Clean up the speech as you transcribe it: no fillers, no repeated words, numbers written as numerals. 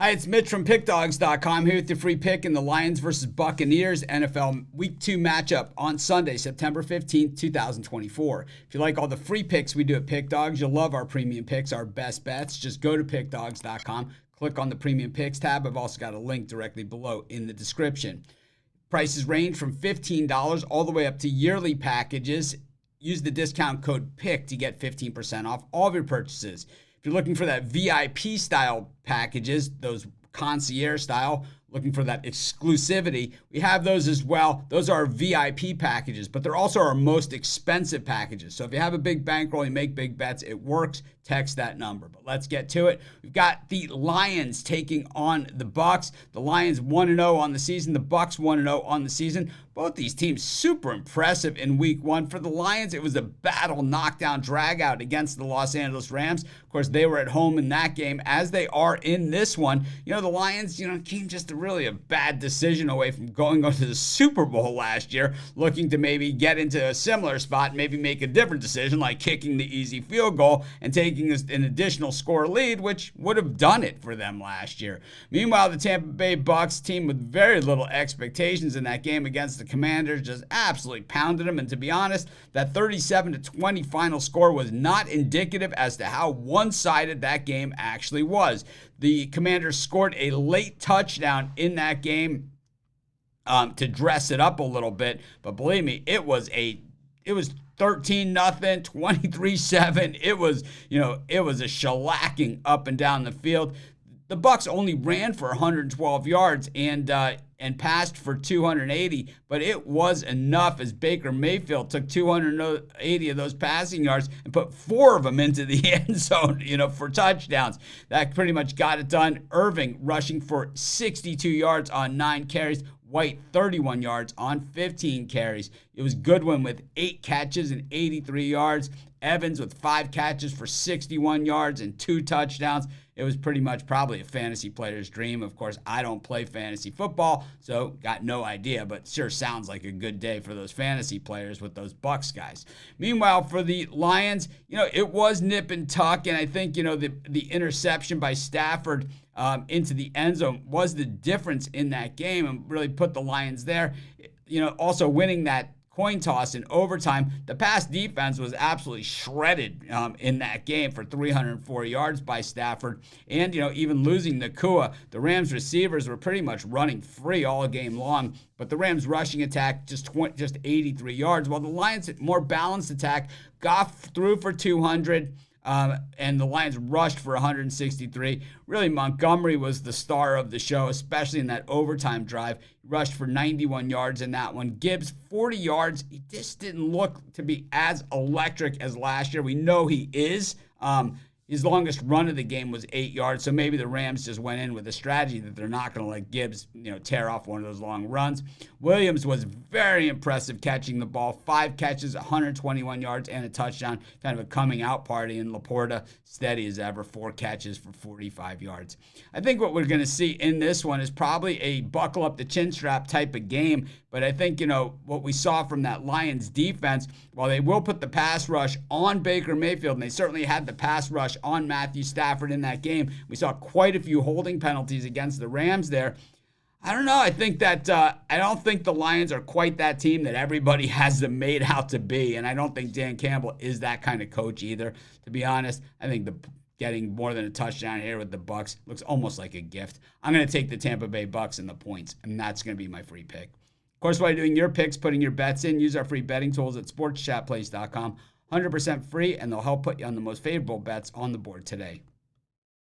Hi, it's Mitch from Pickdawgz.com here with your free pick in the Lions versus Buccaneers NFL Week 2 matchup on Sunday, September 15th, 2024. If you like all the free picks we do at Pickdawgz, you'll love our premium picks, our best bets. Just go to Pickdawgz.com, click on the premium picks tab. I've also got a link directly below in the description. Prices range from $15 all the way up to yearly packages. Use the discount code PICK to get 15% off all of your purchases. If you're looking for that VIP style packages, those concierge style, looking for that exclusivity, we have those as well. Those are our VIP packages, but they're also our most expensive packages. So if you have a big bankroll, you make big bets, it works, text that number. But let's get to it. We've got the Lions taking on the Bucs. The Lions 1-0 on the season, the Bucs 1-0 on the season. Both these teams super impressive in week 1. For the Lions, it was a battle, knockdown, drag out against the Los Angeles Rams. Of course, they were at home in that game, as they are in this one. The Lions, came just really a bad decision away from going to the Super Bowl last year, looking to maybe get into a similar spot, maybe make a different decision, like kicking the easy field goal and taking an additional score lead, which would have done it for them last year. Meanwhile, the Tampa Bay Bucs team with very little expectations in that game against the Commanders just absolutely pounded them. And to be honest, that 37-20 final score was not indicative as to how one-sided that game actually was. The Commanders scored a late touchdown in that game to dress it up a little bit, but believe me, it was 13-0, 23-7. It was a shellacking up and down the field. The Bucs only ran for 112 yards and passed for 280, but it was enough as Baker Mayfield took 280 of those passing yards and put 4 of them into the end zone, for touchdowns. That pretty much got it done. Irving rushing for 62 yards on 9 carries. White 31 yards on 15 carries. It was Goodwin with 8 catches and 83 yards. Evans with 5 catches for 61 yards and 2 touchdowns. It was pretty much probably a fantasy player's dream. Of course, I don't play fantasy football, so got no idea, but sure sounds like a good day for those fantasy players with those Bucs guys. Meanwhile, for the Lions, it was nip and tuck, and I think, the interception by Stafford into the end zone was the difference in that game and really put the Lions there. Also winning that coin toss in overtime. The pass defense was absolutely shredded in that game for 304 yards by Stafford. And, even losing Nakua, the Rams receivers were pretty much running free all game long. But the Rams rushing attack just 83 yards, while the Lions more balanced attack. Goff threw for 200. And the Lions rushed for 163. Really, Montgomery was the star of the show, especially in that overtime drive. He rushed for 91 yards in that one. Gibbs, 40 yards. He just didn't look to be as electric as last year. We know he is. His longest run of the game was 8 yards, so maybe the Rams just went in with a strategy that they're not going to let Gibbs, tear off one of those long runs. Williams was very impressive catching the ball. 5 catches, 121 yards, and a touchdown. Kind of a coming out party. And Laporta, steady as ever, 4 catches for 45 yards. I think what we're going to see in this one is probably a buckle up the chin strap type of game. But I think, what we saw from that Lions defense, while they will put the pass rush on Baker Mayfield, and they certainly had the pass rush on Matthew Stafford in that game, we saw quite a few holding penalties against the Rams there. I don't know. I think that I don't think the Lions are quite that team that everybody has them made out to be, and I don't think Dan Campbell is that kind of coach either. To be honest, I think getting more than a touchdown here with the Bucs looks almost like a gift. I'm going to take the Tampa Bay Bucs and the points, and that's going to be my free pick. Of course, while you're doing your picks, putting your bets in, use our free betting tools at sportschatplace.com. 100% free, and they'll help put you on the most favorable bets on the board today.